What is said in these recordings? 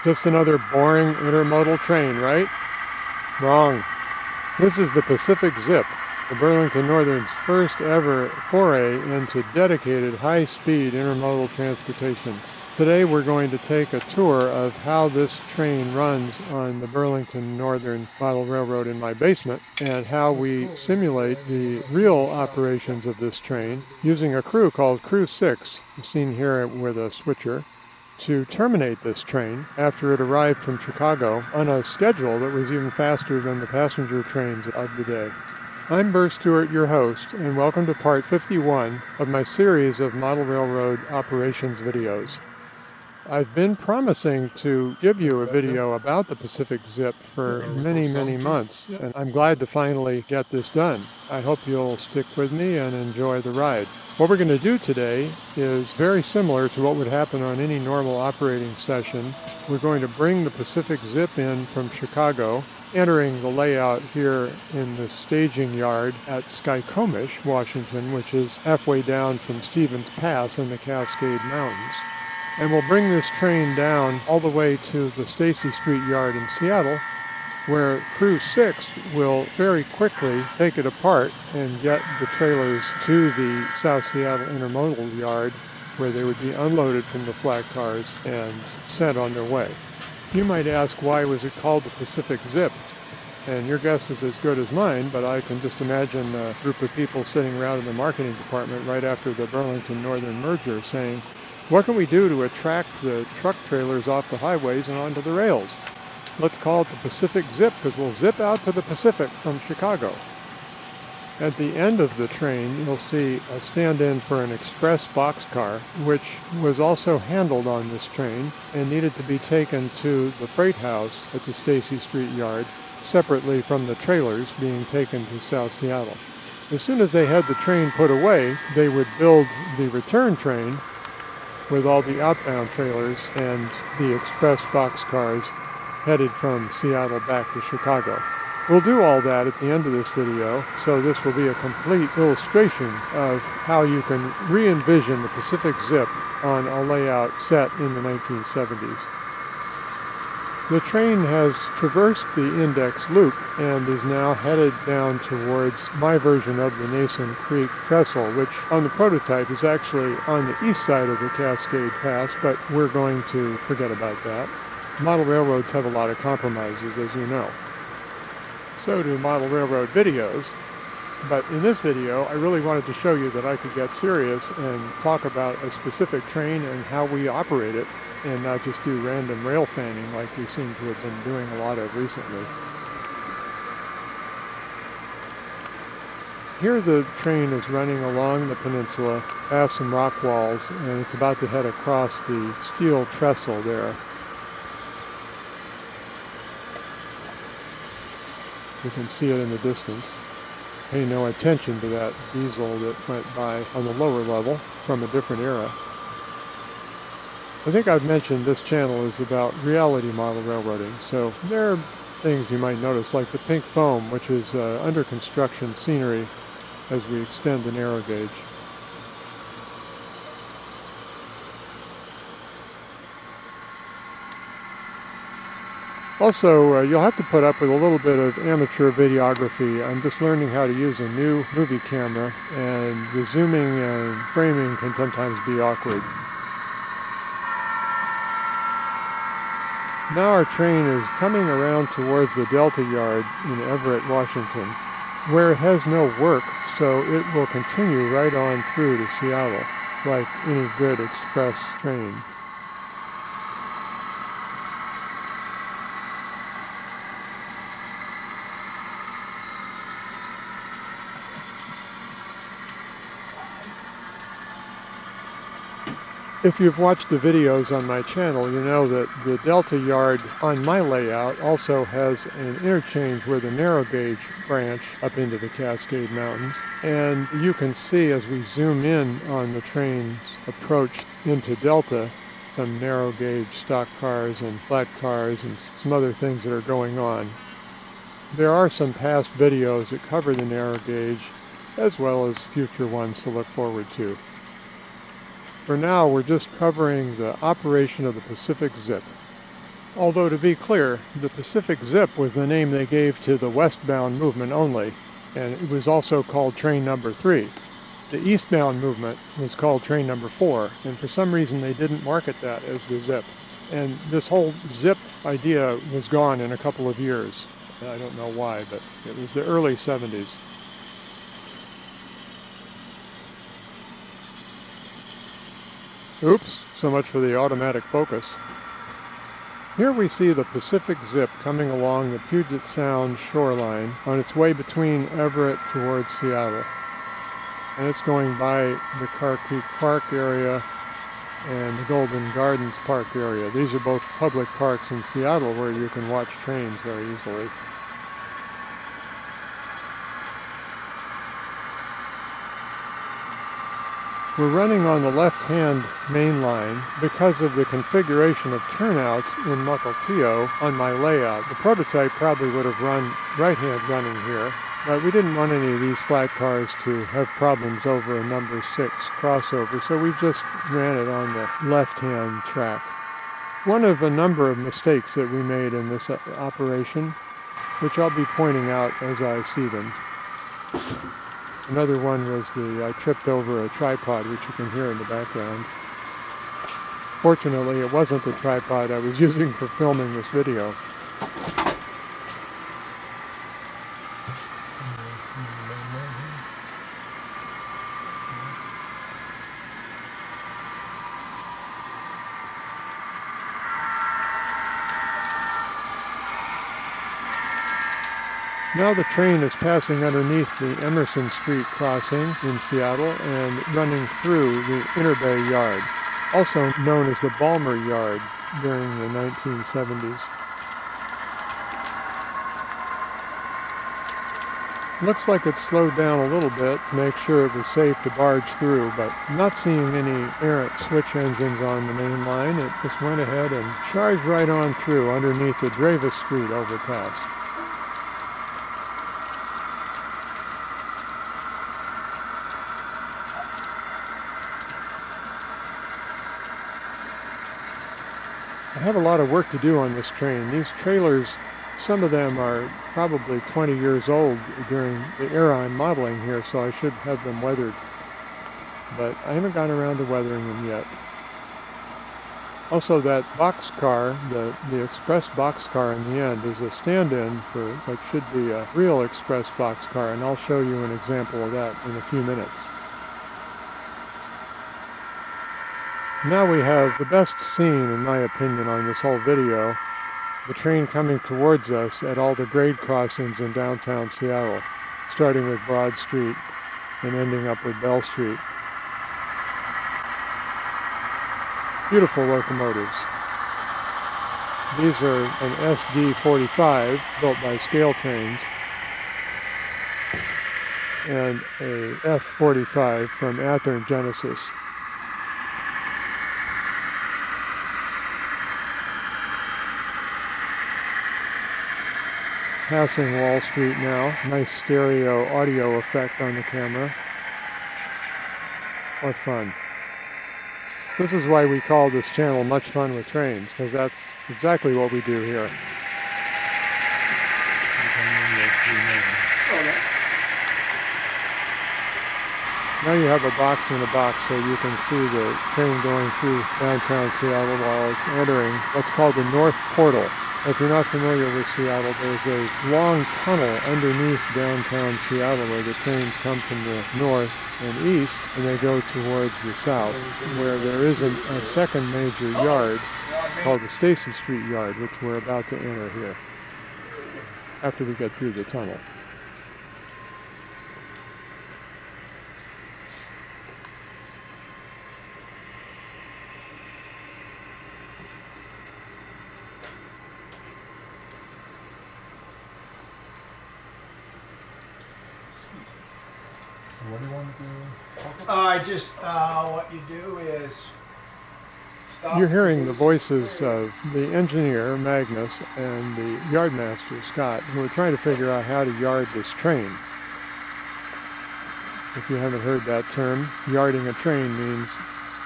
Just another boring intermodal train, right? Wrong. This is the Pacific Zip, the Burlington Northern's first ever foray into dedicated high-speed intermodal transportation. Today we're going to take a tour of how this train runs on the Burlington Northern Model Railroad in my basement and how we simulate the real operations of this train using a crew called Crew 6, seen here with a switcher, to terminate this train after it arrived from Chicago on a schedule that was even faster than the passenger trains of the day. I'm Burr Stewart, your host, and welcome to part 51 of my series of model railroad operations videos. I've been promising to give you a video about the Pacific Zip for many months, and I'm glad to finally get this done. I hope you'll stick with me and enjoy the ride. What we're going to do today is very similar to what would happen on any normal operating session. We're going to bring the Pacific Zip in from Chicago, entering the layout here in the staging yard at Skykomish, Washington, which is halfway down from Stevens Pass in the Cascade Mountains. And we'll bring this train down all the way to the Stacy St yard in Seattle, where Crew 6 will very quickly take it apart and get the trailers to the South Seattle Intermodal yard, where they would be unloaded from the flat cars and sent on their way. You might ask, why was it called the Pacific Zip? And your guess is as good as mine, but I can just imagine a group of people sitting around in the marketing department right after the Burlington Northern merger saying, what can we do to attract the truck trailers off the highways and onto the rails? Let's call it the Pacific Zip because we'll zip out to the Pacific from Chicago. At the end of the train, you'll see a stand-in for an express boxcar, which was also handled on this train and needed to be taken to the freight house at the Stacy St yard, separately from the trailers being taken to South Seattle. As soon as they had the train put away, they would build the return train with all the outbound trailers and the express boxcars headed from Seattle back to Chicago. We'll do all that at the end of this video, so this will be a complete illustration of how you can re-envision the Pacific Zip on a layout set in the 1970s. The train has traversed the Index Loop and is now headed down towards my version of the Nason Creek Trestle, which on the prototype is actually on the east side of the Cascade Pass, but we're going to forget about that. Model railroads have a lot of compromises, as you know. So do model railroad videos, but in this video I really wanted to show you that I could get serious and talk about a specific train and how we operate it, and not just do random rail fanning like we seem to have been doing a lot of recently. Here the train is running along the peninsula, past some rock walls, and it's about to head across the steel trestle there. You can see it in the distance. Pay no attention to that diesel that went by on the lower level from a different era. I think I've mentioned this channel is about reality model railroading, so there are things you might notice, like the pink foam, which is under construction scenery as we extend the narrow gauge. Also, you'll have to put up with a little bit of amateur videography. I'm just learning how to use a new movie camera, and the zooming and framing can sometimes be awkward. Now our train is coming around towards the Delta Yard in Everett, Washington, where it has no work, so it will continue right on through to Seattle, like any good express train. If you've watched the videos on my channel, you know that the Delta Yard on my layout also has an interchange with a narrow gauge branch up into the Cascade Mountains. And you can see as we zoom in on the train's approach into Delta, some narrow gauge stock cars and flat cars and some other things that are going on. There are some past videos that cover the narrow gauge, as well as future ones to look forward to. For now, we're just covering the operation of the Pacific Zip. Although, to be clear, the Pacific Zip was the name they gave to the westbound movement only, and it was also called train number 3. The eastbound movement was called train number 4, and for some reason they didn't market that as the Zip. And this whole Zip idea was gone in a couple of years. I don't know why, but it was the early 70s. Oops, so much for the automatic focus. Here we see the Pacific Zip coming along the Puget Sound shoreline on its way between Everett towards Seattle. And it's going by the Car Creek Park area and the Golden Gardens Park area. These are both public parks in Seattle where you can watch trains very easily. We're running on the left-hand main line because of the configuration of turnouts in Mukilteo on my layout. The prototype probably would have run right-hand running here, but we didn't want any of these flat cars to have problems over a number 6 crossover, so we just ran it on the left-hand track. One of a number of mistakes that we made in this operation, which I'll be pointing out as I see them. Another one was I tripped over a tripod, which you can hear in the background. Fortunately, it wasn't the tripod I was using for filming this video. Now the train is passing underneath the Emerson Street crossing in Seattle and running through the Interbay yard, also known as the Balmer Yard during the 1970s. Looks like it slowed down a little bit to make sure it was safe to barge through, but not seeing any errant switch engines on the main line, it just went ahead and charged right on through underneath the Dravis Street overpass. I have a lot of work to do on this train. These trailers, some of them are probably 20 years old during the era I'm modeling here, so I should have them weathered. But I haven't gotten around to weathering them yet. Also, that boxcar, the express boxcar in the end, is a stand-in for what should be a real express boxcar, and I'll show you an example of that in a few minutes. Now we have the best scene, in my opinion, on this whole video, the train coming towards us at all the grade crossings in downtown Seattle, starting with Broad Street and ending up with Bell Street. Beautiful locomotives. These are an SD-45 built by Scale Trains and a F-45 from Athearn Genesis. Passing Wall Street now. Nice stereo audio effect on the camera. What fun. This is why we call this channel Much Fun with Trains, because that's exactly what we do here. Now you have a box in a box so you can see the train going through downtown Seattle while it's entering what's called the North Portal. If you're not familiar with Seattle, there's a long tunnel underneath downtown Seattle where the trains come from the north and east, and they go towards the south, where there is a second major yard called the Stacy St yard, which we're about to enter here, after we get through the tunnel. What do you want to do? What you do is stop. You're hearing the voices of the engineer, Magnus, and the yardmaster, Scott, who are trying to figure out how to yard this train. If you haven't heard that term, yarding a train means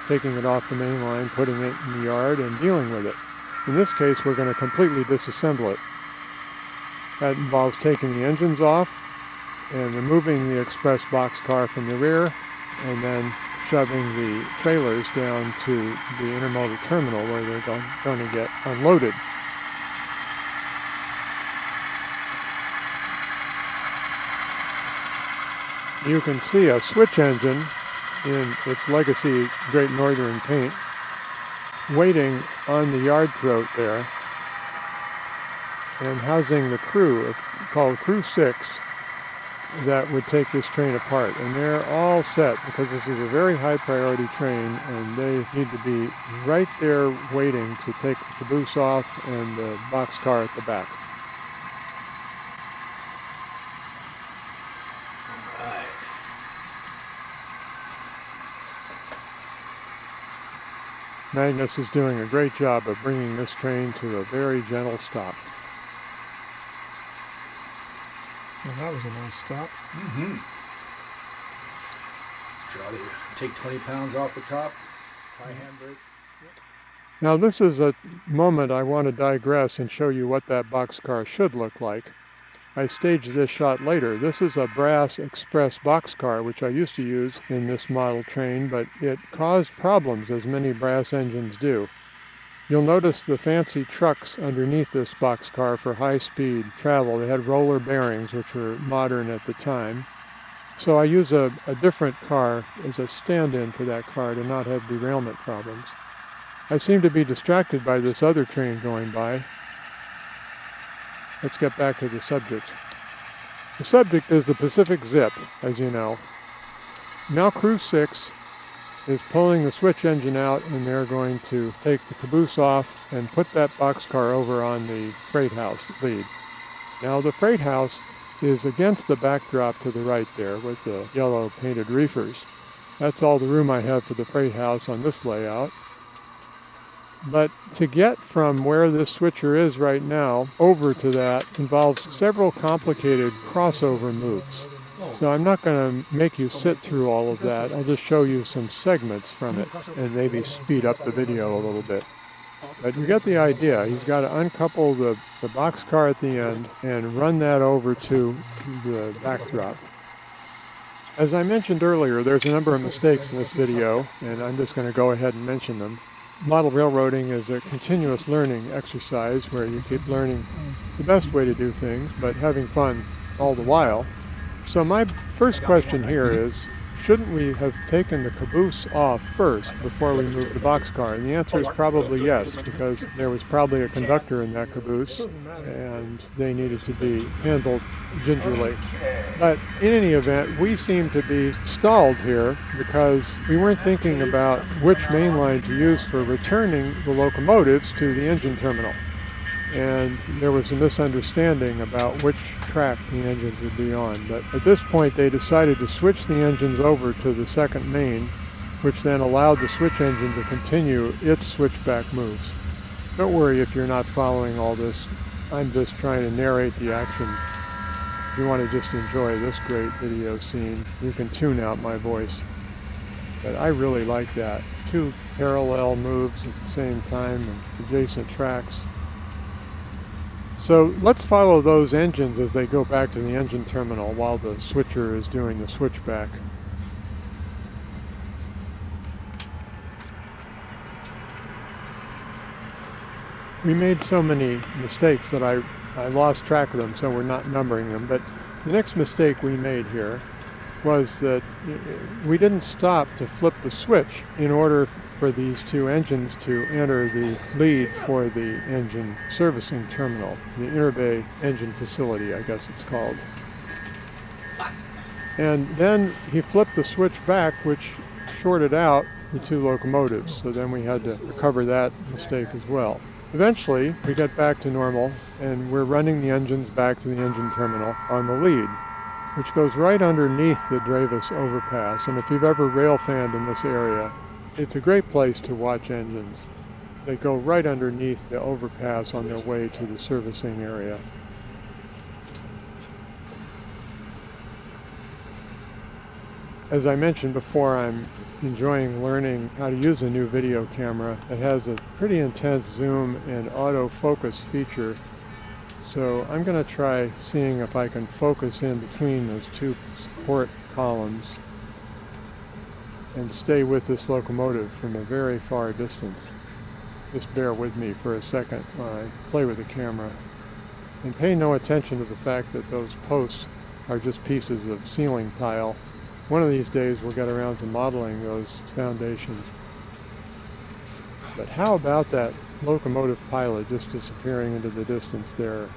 taking it off the main line, putting it in the yard, and dealing with it. In this case, we're going to completely disassemble it. That involves taking the engines off and removing the express boxcar from the rear, and then shoving the trailers down to the intermodal terminal where they're going to get unloaded. You can see a switch engine in its legacy Great Northern paint waiting on the yard throat there and housing the crew called Crew 6 that would take this train apart. And they're all set because this is a very high priority train and they need to be right there waiting to take the caboose off and the boxcar at the back. Magnus is doing a great job of bringing this train to a very gentle stop. Well, that was a nice stop. Mm-hmm. Take 20 pounds off the top, tie handbrake. Now this is a moment I want to digress and show you what that boxcar should look like. I staged this shot later. This is a brass express boxcar, which I used to use in this model train, but it caused problems, as many brass engines do. You'll notice the fancy trucks underneath this boxcar for high-speed travel. They had roller bearings, which were modern at the time. So I use a different car as a stand-in for that car to not have derailment problems. I seem to be distracted by this other train going by. Let's get back to the subject. The subject is the Pacific Zip, as you know. Now Crew 6 is pulling the switch engine out and they're going to take the caboose off and put that boxcar over on the freight house lead. Now the freight house is against the backdrop to the right there with the yellow painted reefers. That's all the room I have for the freight house on this layout. But to get from where this switcher is right now over to that involves several complicated crossover moves. So I'm not going to make you sit through all of that. I'll just show you some segments from it and maybe speed up the video a little bit. But you get the idea. He's got to uncouple the boxcar at the end and run that over to the backdrop. As I mentioned earlier, there's a number of mistakes in this video, and I'm just going to go ahead and mention them. Model railroading is a continuous learning exercise where you keep learning the best way to do things, but having fun all the while. So my first question here is, shouldn't we have taken the caboose off first before we moved the boxcar? And the answer is probably yes, because there was probably a conductor in that caboose and they needed to be handled gingerly. But in any event, we seem to be stalled here because we weren't thinking about which main line to use for returning the locomotives to the engine terminal. And there was a misunderstanding about which track the engines would be on. But at this point, they decided to switch the engines over to the second main, which then allowed the switch engine to continue its switchback moves. Don't worry if you're not following all this. I'm just trying to narrate the action. If you want to just enjoy this great video scene, you can tune out my voice. But I really like that. Two parallel moves at the same time and adjacent tracks. So let's follow those engines as they go back to the engine terminal while the switcher is doing the switchback. We made so many mistakes that I lost track of them, so we're not numbering them. But the next mistake we made here was that we didn't stop to flip the switch in order for these two engines to enter the lead for the engine servicing terminal, the Interbay engine facility, I guess it's called. And then he flipped the switch back, which shorted out the two locomotives, so then we had to recover that mistake as well. Eventually, we got back to normal, and we're running the engines back to the engine terminal on the lead, which goes right underneath the Dravis overpass. And if you've ever rail fanned in this area, it's a great place to watch engines. They go right underneath the overpass on their way to the servicing area. As I mentioned before, I'm enjoying learning how to use a new video camera that has a pretty intense zoom and autofocus feature. So I'm going to try seeing if I can focus in between those two support columns and stay with this locomotive from a very far distance. Just bear with me for a second while I play with the camera. And pay no attention to the fact that those posts are just pieces of ceiling tile. One of these days we'll get around to modeling those foundations. But how about that locomotive pilot just disappearing into the distance there,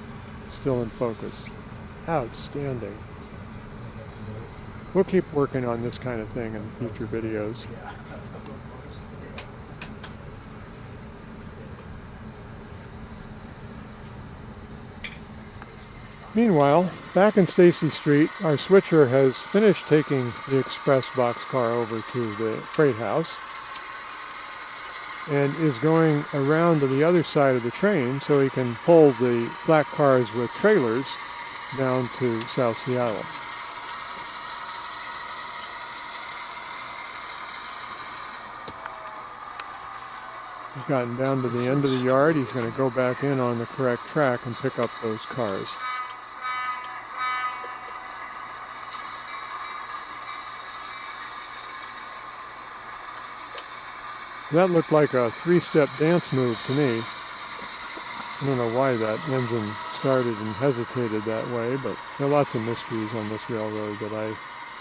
still in focus? Outstanding. We'll keep working on this kind of thing in future videos. Meanwhile, back in Stacy Street, our switcher has finished taking the express boxcar over to the freight house and is going around to the other side of the train so he can pull the flat cars with trailers down to South Seattle. He's gotten down to the end of the yard. He's going to go back in on the correct track and pick up those cars. That looked like a three-step dance move to me. I don't know why that engine started and hesitated that way, but there are lots of mysteries on this railroad that I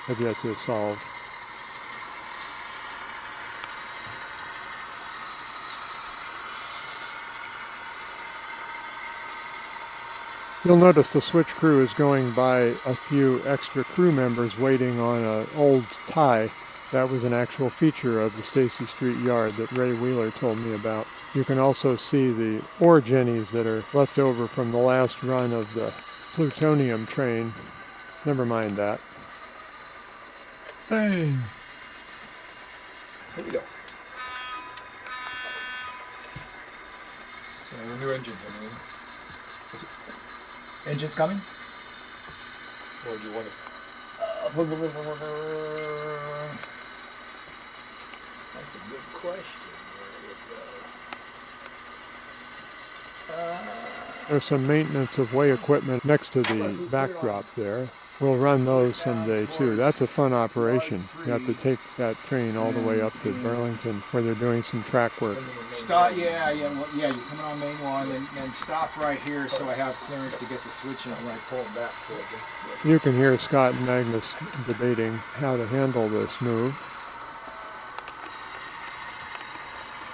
have yet to solve. You'll notice the switch crew is going by a few extra crew members waiting on an old tie. That was an actual feature of the Stacy Street yard that Ray Wheeler told me about. You can also see the ore jennies that are left over from the last run of the plutonium train. Never mind that. Hey. Here we go. So the new engine coming in. Engine's coming? Or do you want it? That's a good question. There's some maintenance of way equipment next to the backdrop there. We'll run those someday too. That's a fun operation. You have to take that train all the way up to Burlington where they're doing some track work. Stop, yeah, you come on main one and stop right here so I have clearance to get the switch in when I pull it back towards it. You can hear Scott and Magnus debating how to handle this move.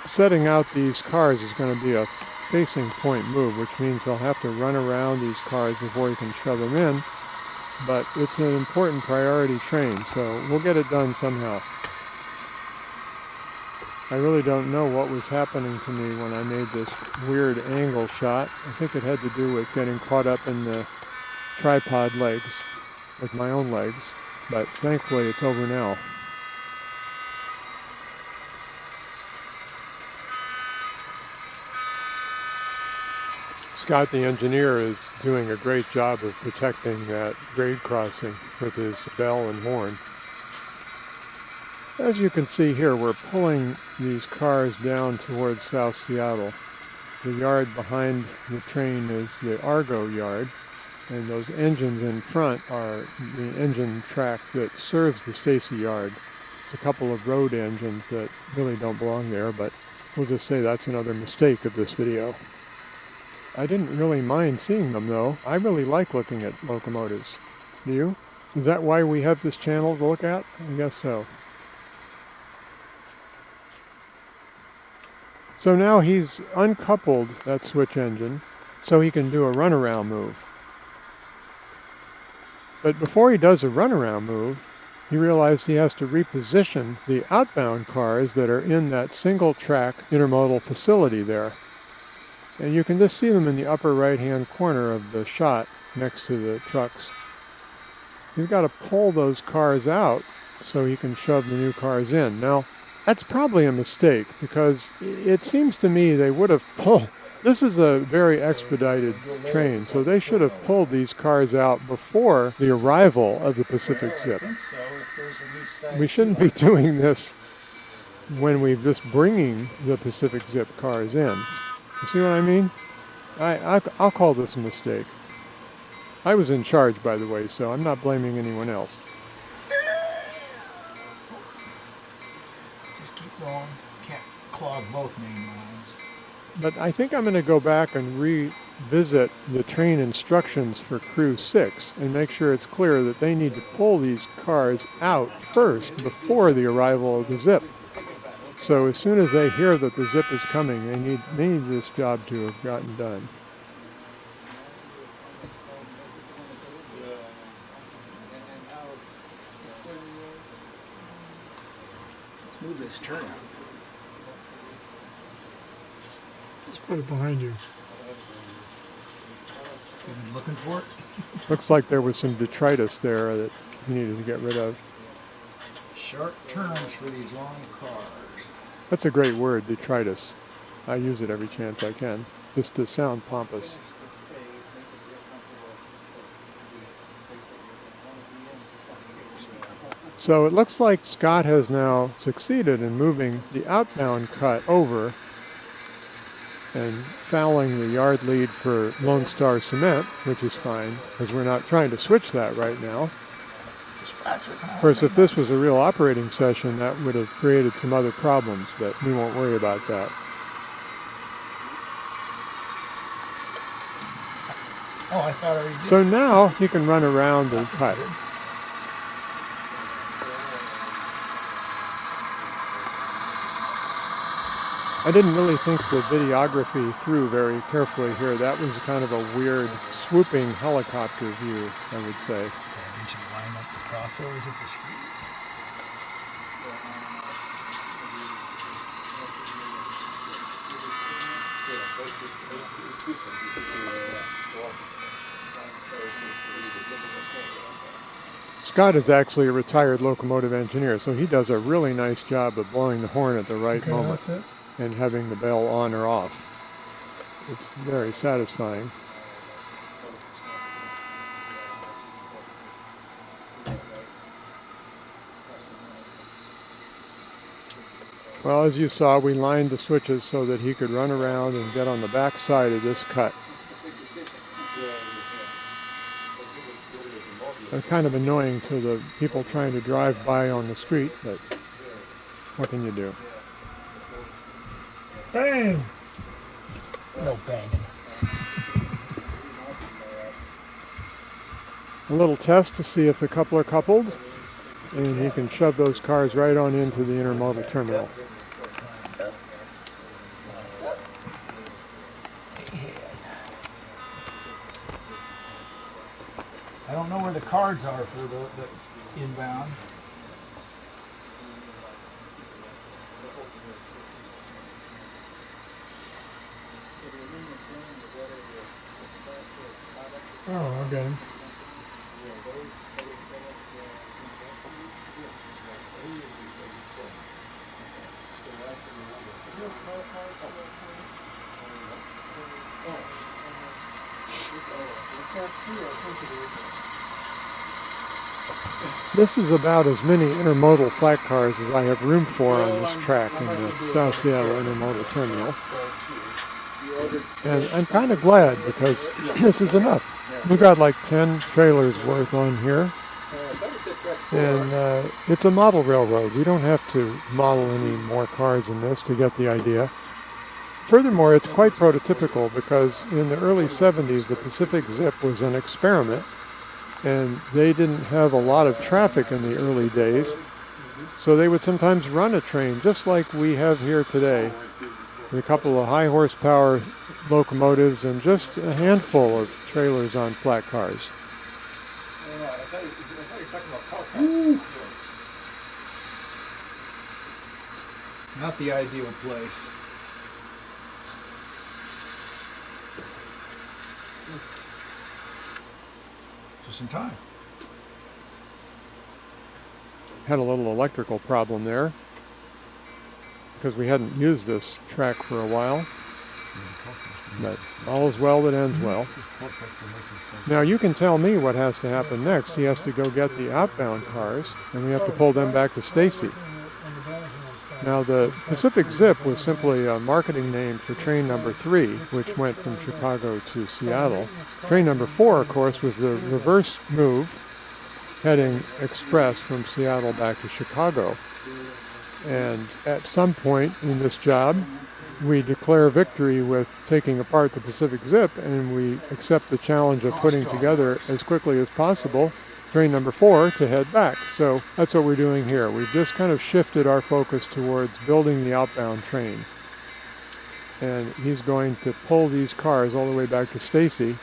Setting out these cars is going to be a facing point move, which means they'll have to run around these cars before you can shove them in. But it's an important priority train, so we'll get it done somehow. I really don't know what was happening to me when I made this weird angle shot. I think it had to do with getting caught up in the tripod legs with my own legs, but thankfully it's over now. Scott, the engineer, is doing a great job of protecting that grade crossing with his bell and horn. As you can see here, we're pulling these cars down towards South Seattle. The yard behind the train is the Argo yard, and those engines in front are the engine track that serves the Stacy yard. There's a couple of road engines that really don't belong there, but we'll just say that's another mistake of this video. I didn't really mind seeing them though. I really like looking at locomotives. Do you? Is that why we have this channel to look at? I guess so. So now he's uncoupled that switch engine so he can do a runaround move. But before he does a runaround move, he realized he has to reposition the outbound cars that are in that single track intermodal facility there. And you can just see them in the upper right-hand corner of the shot next to the trucks. He's got to pull those cars out so he can shove the new cars in. Now, that's probably a mistake because it seems to me they would have pulled. This is a very expedited train, so they should have pulled these cars out before the arrival of the Pacific Zip. I think so. If there's a we shouldn't be doing this when we're just bringing the Pacific Zip cars in. You see what I mean? I'll call this a mistake. I was in charge, by the way, so I'm not blaming anyone else. Just keep going. Can't clog both main lines. But I think I'm going to go back and revisit the train instructions for Crew 6 and make sure it's clear that they need to pull these cars out first before the arrival of the Zip. So as soon as they hear that the Zip is coming, they need this job to have gotten done. Let's move this turnout. Just put it behind you. You've been looking for it? Looks like there was some detritus there that you needed to get rid of. Sharp turns for these long cars. That's a great word, detritus. I use it every chance I can, just to sound pompous. So it looks like Scott has now succeeded in moving the outbound cut over and fouling the yard lead for Lone Star Cement, which is fine, because we're not trying to switch that right now. Of course, if this was a real operating session, that would have created some other problems, but we won't worry about that. Oh, I thought I already did. So now he can run around the cut. I didn't really think the videography through very carefully here. That was kind of a weird swooping helicopter view, I would say. Didn't you line up the crossovers at the street? Scott is actually a retired locomotive engineer, so he does a really nice job of blowing the horn at the right moment That's it. and having the bell on or off. It's very satisfying. Well, as you saw, we lined the switches so that he could run around and get on the back side of this cut. It's kind of annoying to the people trying to drive by on the street, but what can you do? Bang! No banging. A little test to see if the couple are coupled, and he can shove those cars right on into the intermodal terminal. I don't know where the cards are for the inbound. Oh, I got him. This is about as many intermodal flat cars as I have room for on this track in the South Seattle Intermodal Terminal. And I'm kind of glad because this is enough. We've got like 10 trailers worth on here. And it's a model railroad. We don't have to model any more cars than this to get the idea. Furthermore, it's quite prototypical because in the early 70s, the Pacific Zip was an experiment. And they didn't have a lot of traffic in the early days. So they would sometimes run a train just like we have here today. With a couple of high horsepower locomotives and just a handful of trailers on flat cars. Not the ideal place. Just in time. Had a little electrical problem there because we hadn't used this track for a while. But all is well that ends well. Now you can tell me what has to happen next. He has to go get the outbound cars, and we have to pull them back to Stacy. Now the Pacific Zip was simply a marketing name for train number 3, which went from Chicago to Seattle. Train number 4, of course, was the reverse move, heading express from Seattle back to Chicago. And at some point in this job, we declare victory with taking apart the Pacific Zip, and we accept the challenge of putting together as quickly as possible train number 4 to head back. So that's what we're doing here. We've just kind of shifted our focus towards building the outbound train. And he's going to pull these cars all the way back to Stacy,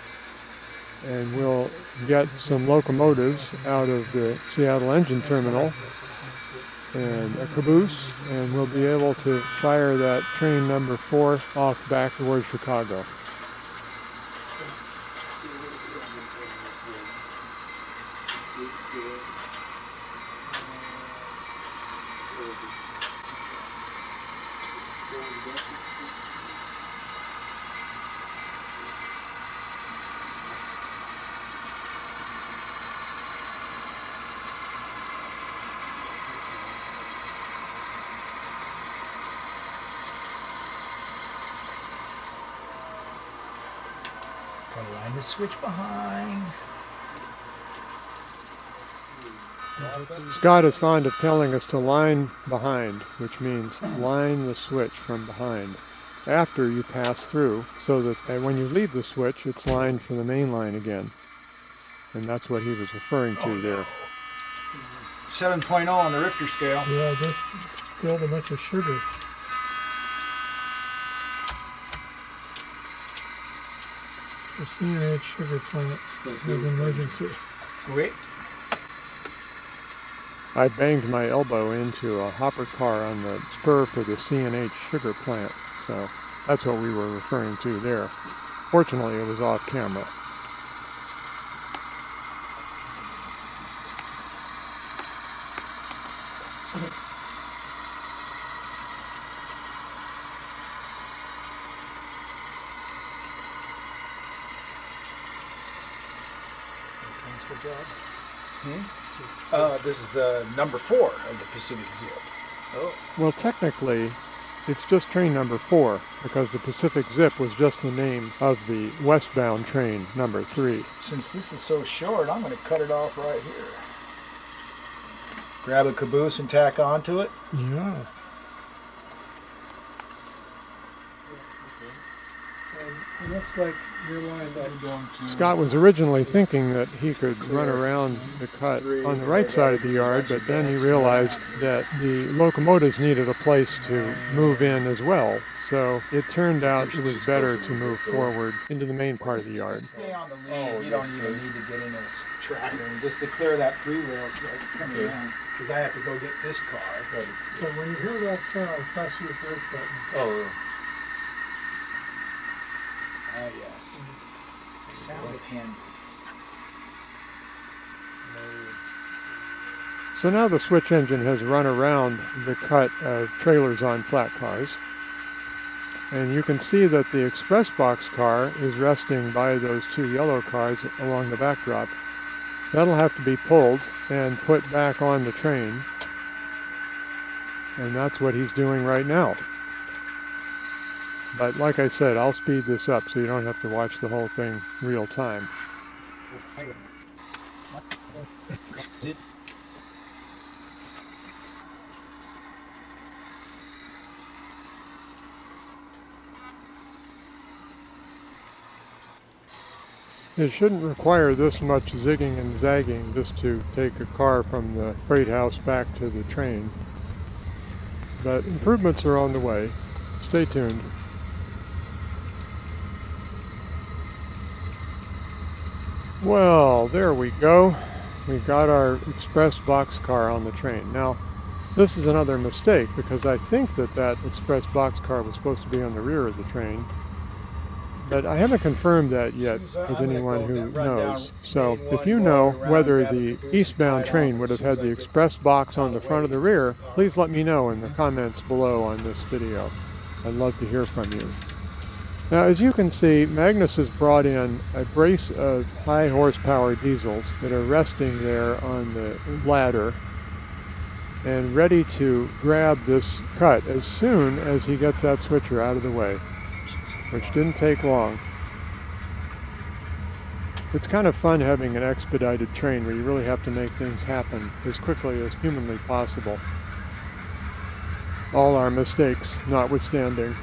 and we'll get some locomotives out of the Seattle engine terminal and a caboose, and we'll be able to fire that train number 4 off back towards Chicago. Gotta line the switch behind. Scott is fond of telling us to line behind, which means line the switch from behind after you pass through, so that when you leave the switch, it's lined for the main line again. And that's what he was referring to there. 7.0 on the Richter scale. Yeah, I just spilled a bunch of sugar. The CNH sugar plant has an emergency. Great. I banged my elbow into a hopper car on the spur for the CNH sugar plant, so that's what we were referring to there. Fortunately, it was off camera. Transfer job? This is the number 4 of the Pacific Zip. Oh. Well, technically, it's just train number 4, because the Pacific Zip was just the name of the westbound train, number 3. Since this is so short, I'm going to cut it off right here. Grab a caboose and tack onto it. Yeah. It looks like you're lined up. Scott was originally thinking that he could run around the cut on the right side of the yard, but then he realized that the locomotives needed a place to move in as well. So it turned out it was better to move forward into the main part of the yard. Stay on the lead. You don't even need to get in this tractor. Just to clear that freewheel so I can come around. Because I have to go get this car. So when you hear that sound, press your brake button. Oh, Ah, yes. The sound of hand brakes. So now the switch engine has run around the cut of trailers on flat cars. And you can see that the express box car is resting by those 2 yellow cars along the backdrop. That'll have to be pulled and put back on the train. And that's what he's doing right now. But like I said, I'll speed this up so you don't have to watch the whole thing real time. It shouldn't require this much zigging and zagging just to take a car from the freight house back to the train. But improvements are on the way. Stay tuned. Well, there we go. We got our express boxcar on the train. Now, this is another mistake because I think that express boxcar was supposed to be on the rear of the train. But I haven't confirmed that yet with anyone who knows. So if you know whether the eastbound train would have had the express box on the front or the rear, please let me know in the comments below on this video. I'd love to hear from you. Now, as you can see, Magnus has brought in a brace of high horsepower diesels that are resting there on the ladder and ready to grab this cut as soon as he gets that switcher out of the way, which didn't take long. It's kind of fun having an expedited train where you really have to make things happen as quickly as humanly possible. All our mistakes notwithstanding.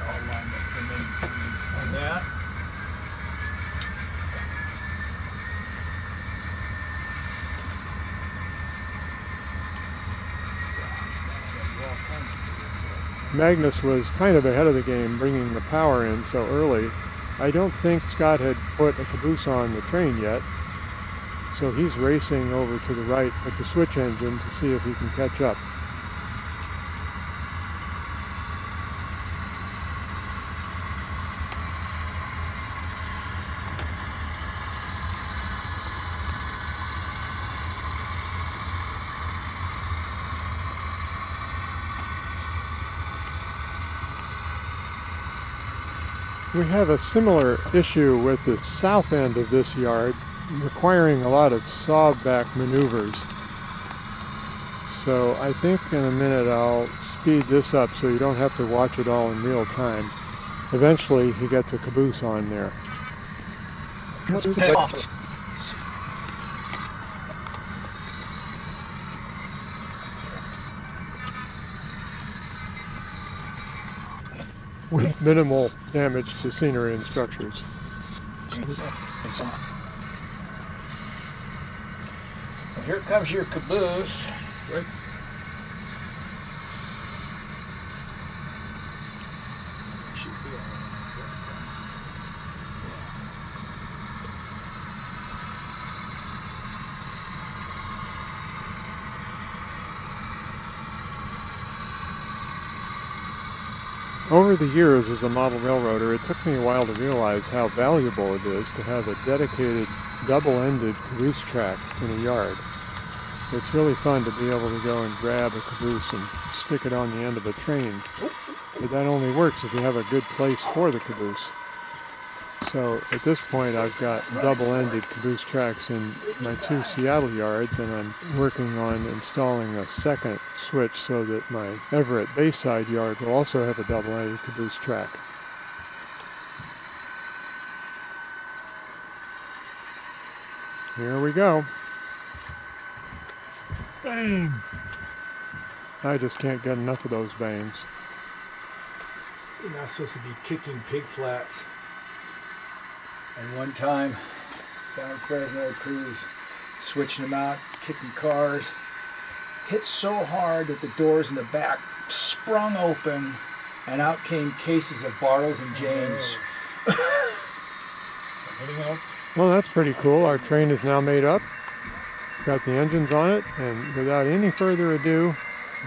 All lined up for me on that. Magnus was kind of ahead of the game bringing the power in so early. I don't think Scott had put a caboose on the train yet, so he's racing over to the right with the switch engine to see if he can catch up. We have a similar issue with the south end of this yard, requiring a lot of saw-back maneuvers. So I think in a minute I'll speed this up so you don't have to watch it all in real time. Eventually he gets a caboose on there. With minimal damage to scenery and structures. Well, here comes your caboose. Right. Should be all right. Over the years as a model railroader, it took me a while to realize how valuable it is to have a dedicated double-ended caboose track in a yard. It's really fun to be able to go and grab a caboose and stick it on the end of a train. But that only works if you have a good place for the caboose. So at this point I've got double-ended caboose tracks in my two Seattle yards, and I'm working on installing a second switch so that my Everett Bayside yard will also have a double-ended caboose track. Here we go. Bang! I just can't get enough of those bangs. You're not supposed to be kicking pig flats. And one time, down in Fresno, crews switching them out, kicking cars, hit so hard that the doors in the back sprung open, and out came cases of Bartles and James. Well, that's pretty cool. Our train is now made up. Got the engines on it, and without any further ado,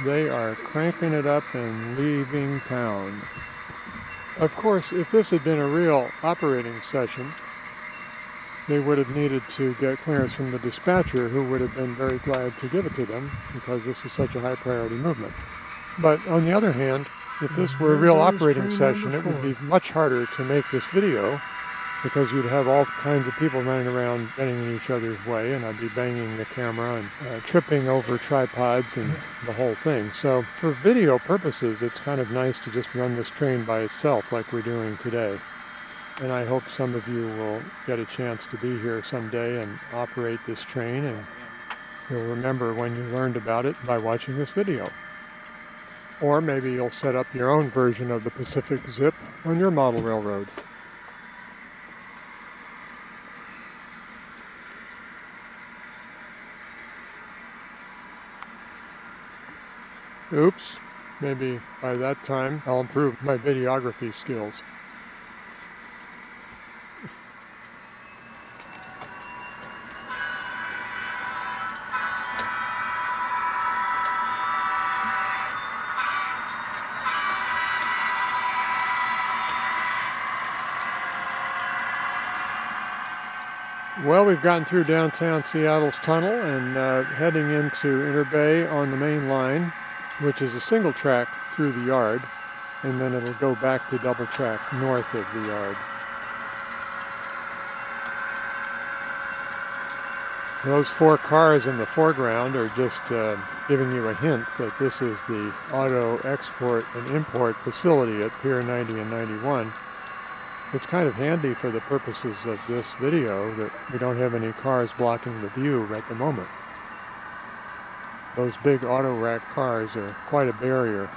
they are cranking it up and leaving town. Of course, if this had been a real operating session, they would have needed to get clearance from the dispatcher, who would have been very glad to give it to them because this is such a high priority movement. But on the other hand, if this were a real operating session, it would be much harder to make this video because you'd have all kinds of people running around getting in each other's way, and I'd be banging the camera and tripping over tripods and the whole thing. So for video purposes, it's kind of nice to just run this train by itself like we're doing today. And I hope some of you will get a chance to be here someday and operate this train, and you'll remember when you learned about it by watching this video. Or maybe you'll set up your own version of the Pacific Zip on your model railroad. Oops, maybe by that time I'll improve my videography skills. Well, we've gotten through downtown Seattle's tunnel and heading into Interbay on the main line, which is a single track through the yard, and then it'll go back to double track north of the yard. Those 4 cars in the foreground are just giving you a hint that this is the auto export and import facility at Pier 90 and 91. It's kind of handy for the purposes of this video that we don't have any cars blocking the view at the moment. Those big auto rack cars are quite a barrier.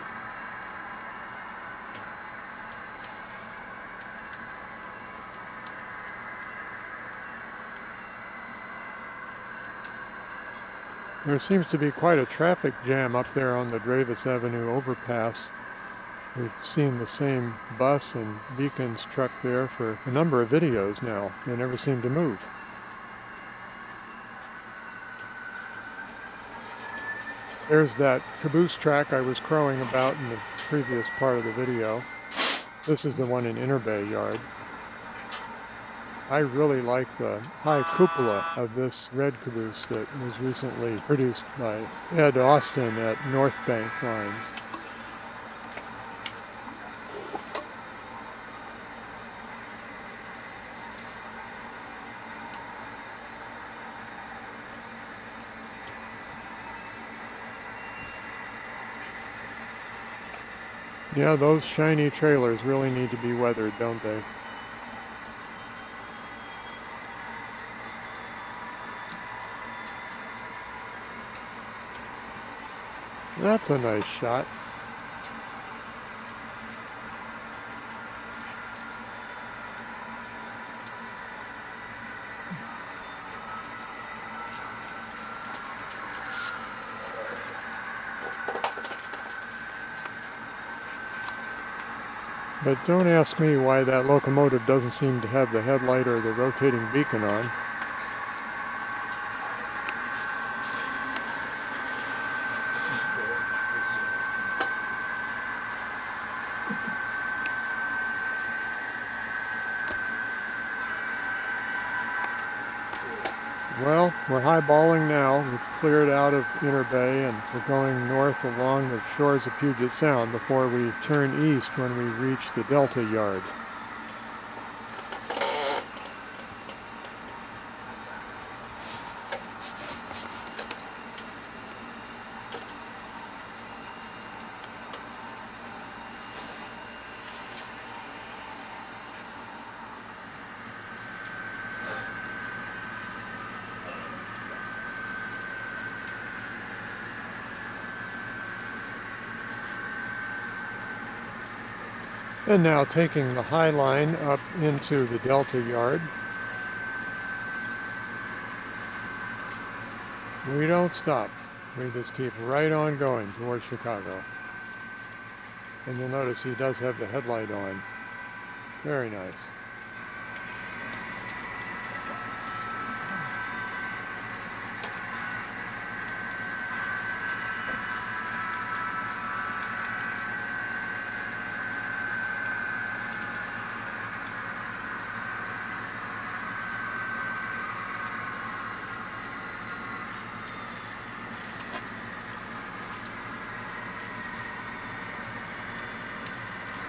There seems to be quite a traffic jam up there on the Dravis Avenue overpass. We've seen the same bus and beacons truck there for a number of videos now. They never seem to move. There's that caboose track I was crowing about in the previous part of the video. This is the one in Interbay Yard. I really like the high cupola of this red caboose that was recently produced by Ed Austin at North Bank Lines. Yeah, those shiny trailers really need to be weathered, don't they? That's a nice shot. But don't ask me why that locomotive doesn't seem to have the headlight or the rotating beacon on. Well, we're highballing now. We've cleared out of Interbay and we're going north along the shores of Puget Sound before we turn east when we reach the Delta Yard. And now taking the High Line up into the Delta Yard. We don't stop. We just keep right on going towards Chicago. And you'll notice he does have the headlight on. Very nice.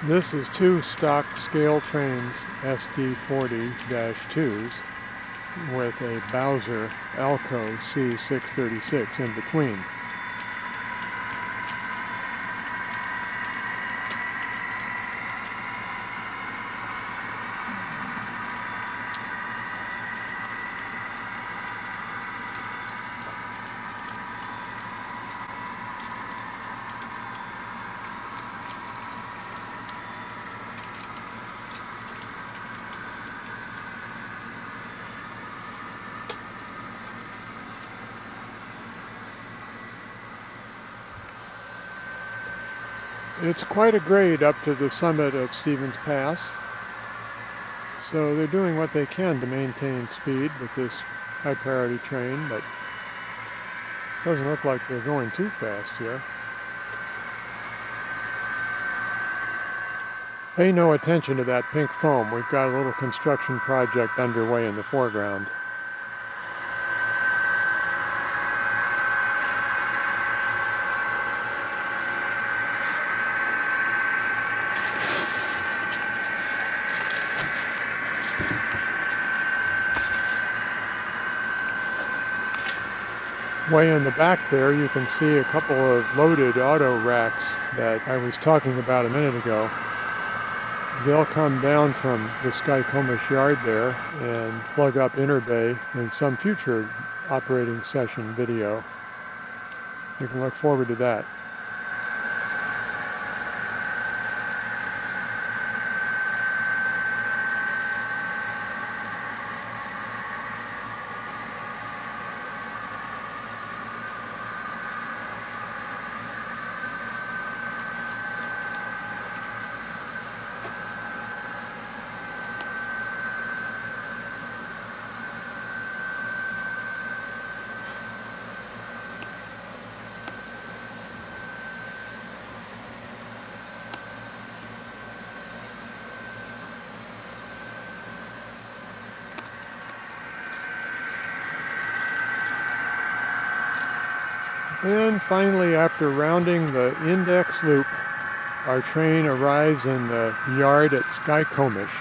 This is 2 stock scale trains SD40-2s with a Bowser Alco C636 in between. It's quite a grade up to the summit of Stevens Pass, so they're doing what they can to maintain speed with this high priority train, but it doesn't look like they're going too fast here. Pay no attention to that pink foam. We've got a little construction project underway in the foreground. Way in the back there, you can see a couple of loaded auto racks that I was talking about a minute ago. They'll come down from the Skykomish yard there and plug up Interbay in some future operating session video. You can look forward to that. And finally, after rounding the index loop, our train arrives in the yard at Skykomish.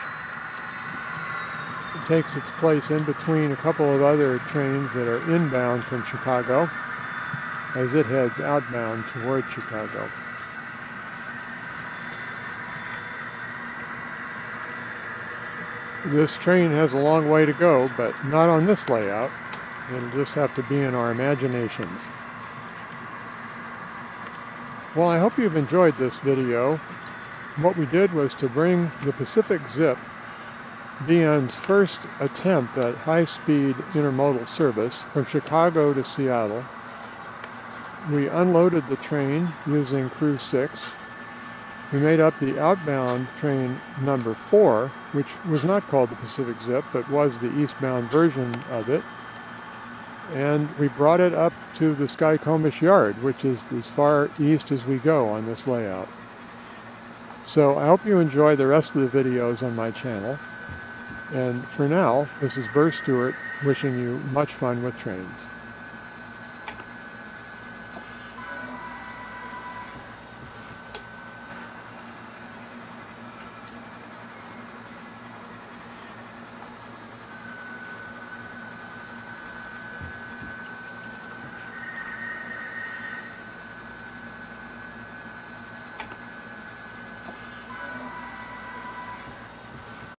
It takes its place in between a couple of other trains that are inbound from Chicago as it heads outbound toward Chicago. This train has a long way to go, but not on this layout. It'll just have to be in our imaginations. Well, I hope you've enjoyed this video. What we did was to bring the Pacific Zip, BN's first attempt at high-speed intermodal service from Chicago to Seattle. We unloaded the train using Crew 6. We made up the outbound train number 4, which was not called the Pacific Zip, but was the eastbound version of it. And we brought it up to the Skykomish yard, which is as far east as we go on this layout. So I hope you enjoy the rest of the videos on my channel. And for now, this is Burr Stewart wishing you much fun with trains.